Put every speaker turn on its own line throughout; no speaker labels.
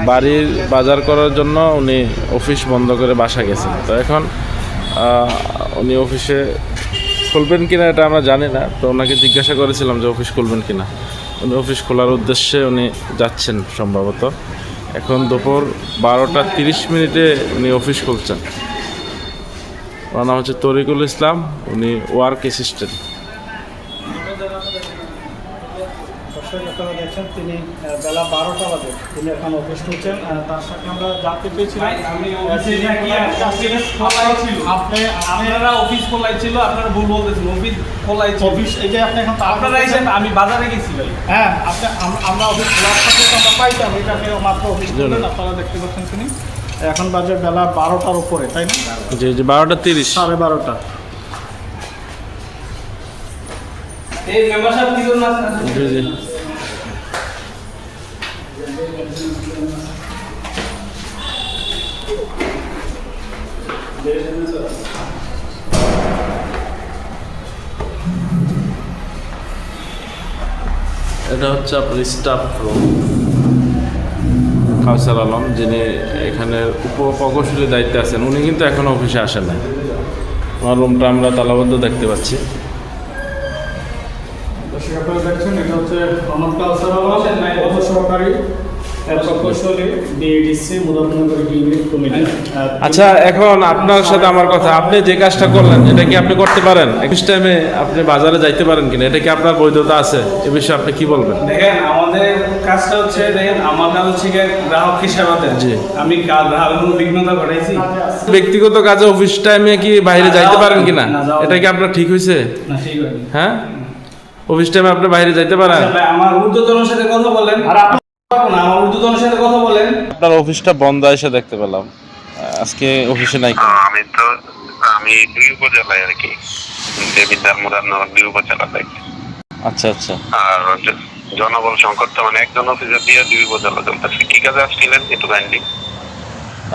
বাড়ির বাজার করার জন্য উনি অফিস বন্ধ করে বাসা গেছেন। তো এখন উনি অফিসে খুলবেন কিনা এটা আমরা জানি না। তো ওনাকে জিজ্ঞাসা করেছিলাম যে অফিস খুলবেন কিনা। উনি অফিস খোলার উদ্দেশ্যে উনি যাচ্ছেন সম্ভবত। এখন দুপুর 12টা 30 মিনিটে উনি অফিস খুলছেন। ওনার নাম হচ্ছে তরিকুল ইসলাম, উনি ওয়ার্ক অ্যাসিস্ট্যান্ট।
আপনারা দেখছেন তিনি বেলা 12টা বাজে তিনি এখন অফিস করছেন। তার সাথে আমরা জানতে পেরেছিলাম
আপনারা অফিস খোলাই ছিল, আপনারা ভুল বলতেছেন। অফিস খোলাই
অফিস এই যে আপনি এখন
আপনারা এসেছেন, আমি বাজারে গেছি ভাই।
হ্যাঁ আমরা অফিস খোলার সাথে আমরা পাইতাম, এটাকে মাত্র অফিস করলেন। আপনারা দেখতে পাচ্ছেন তিনি এখন বাজে বেলা 12টার উপরে, তাই না?
জি জি, 12টা 30,
12:30।
এই মেম্বারশিপ কি জন্য আছে?
জি জি। এটা হচ্ছে আপনার স্টাফ রুম। কাউসার আলম যিনি এখানে উপপ্রকৌশলী দায়িত্বে আছেন, উনি কিন্তু এখনও অফিসে আসেন না। আমার রুমটা আমরা তালাবদ্ধ দেখতে পাচ্ছি।
আপনারা দেখছেন এটা হচ্ছে মোহাম্মদ কাউসার আলম, সহকারী প্রকৌশলী ডিএডিসি মুরাদনগর ইউনিট কমিটি।
আচ্ছা, এখন আপনার সাথে আমার কথা, আপনি যে কাজটা করলেন এটা কি আপনি করতে পারেন? একই টাইমে আপনি বাজারে যাইতে পারেন কিনা, এটা কি আপনার বৈধতা আছে? এ বিষয়ে আপনি কি বলবেন?
দেখেন, আমাদের কাজটা হচ্ছে, দেখেন আমার কাজ হচ্ছে গ্রাহককে সেবা দেন।
জি।
আমি গ্রাহকের কোনো বিঘ্নতা ঘটাইছি?
ব্যক্তিগত কাজে অফিস টাইমে কি বাইরে যাইতে পারেন কিনা, এটা কি আপনার ঠিক হয়েছে?
না, ঠিক হয়নি।
হ্যাঁ, অফিস টাইমে আপনি বাইরে যাইতে পারেন?
আচ্ছা ভাই, আমার ঊর্ধ্বতনের সাথে কথা বলেন। আর আপনি না, আমার ঊর্ধ্বতনের সাথে কথা বলেন।
আপনার অফিসটা বন্ধ এসে দেখতে পেলাম, আজকে অফিসে নাই।
আমি দুই উপজেলায় আর কি, দেবিদ্বার মুরাদনগর দুই উপজেলা থেকে।
আচ্ছা আচ্ছা।
আর জনবল সংকট তো মানে একজন অফিসার দিয়ে দুই উপজেলা চলতেছে। কি কাজে আসছিলেন একটু কাইন্ডলি?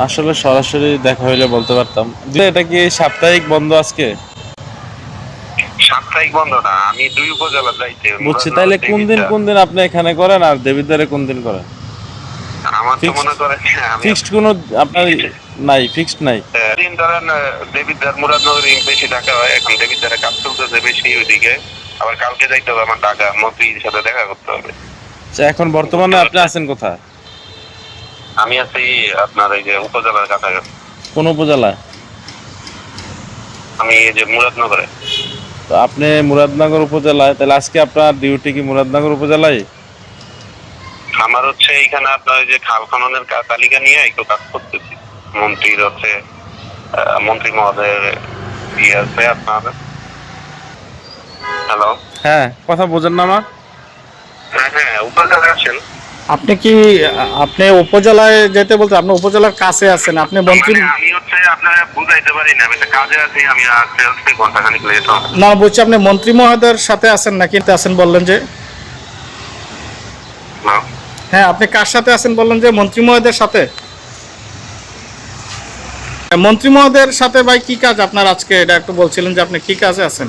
আসলে সরাসরি দেখা হইলে বলতে পারতাম। এটা কি সাপ্তাহিক বন্ধ আজকে?
সাপ্তাহিক বন্ধ না, আমি দুই উপজেলা যাইতে।
বুঝছি। তাইলে কোন দিন আপনি এখানে করেন আর দেবিদ্বারে কোন দিন করেন?
আমার তো মনে করেন
ফিক্সড কোনো আপনার নাই, ফিক্সড নাই।
দিন ধরেন দেবিদ্বার মুরাদনগরে বেশি টাকা হয়, এখন দেবিদ্বারে কাজ চলতেছে বেশি ওইদিকে। আবার কালকে যাইতে হবে, আমার ঢাকা মন্ত্রীর সাথে দেখা করতে হবে।
আচ্ছা, এখন বর্তমানে আপনি আছেন কোথায়?
আমি আছি আপনার এই যে উপজেলার কাছাকাছি।
কোন উপজেলায়?
আমি এই যে মুরাদনগরে।
তো আপনি মুরাদনগর উপজেলায়, তাহলে আজকে আপনার ডিউটি কি মুরাদনগর উপজেলায়?
আমার হচ্ছে এইখানে আপনার যে খাল খননের তালিকা নিয়ে একটু কাজ করতেছি। মন্ত্রীর হচ্ছে মন্ত্রী মহোদয়ের ইয়ে আছে আপনার। হ্যালো,
হ্যাঁ, কথা বোঝেন না আমার?
হ্যাঁ উপজেলায় আছেন।
আপনি উপজেলায় যেতে বলতে আপনি উপজেলার কাছে আছেন, আপনি মন্ত্রী?
আমি হচ্ছে আপনারা বুঝাইতে পারি না, আমি একটা কাজে আছি। আমি আসতে ঘন্টাখানিক লেট হবে।
না, বলছি আপনি মন্ত্রী মহোদয়ের সাথে আছেন নাকি আছেন বললেন যে? হ্যাঁ, আপনি কার সাথে আছেন বললেন যে? মন্ত্রী মহোদয়ের সাথে। মন্ত্রী মহোদয়ের সাথে ভাই কি কাজ আপনার আজকে, এটা একটু বলছিলেন যে আপনি কি কাজে আছেন?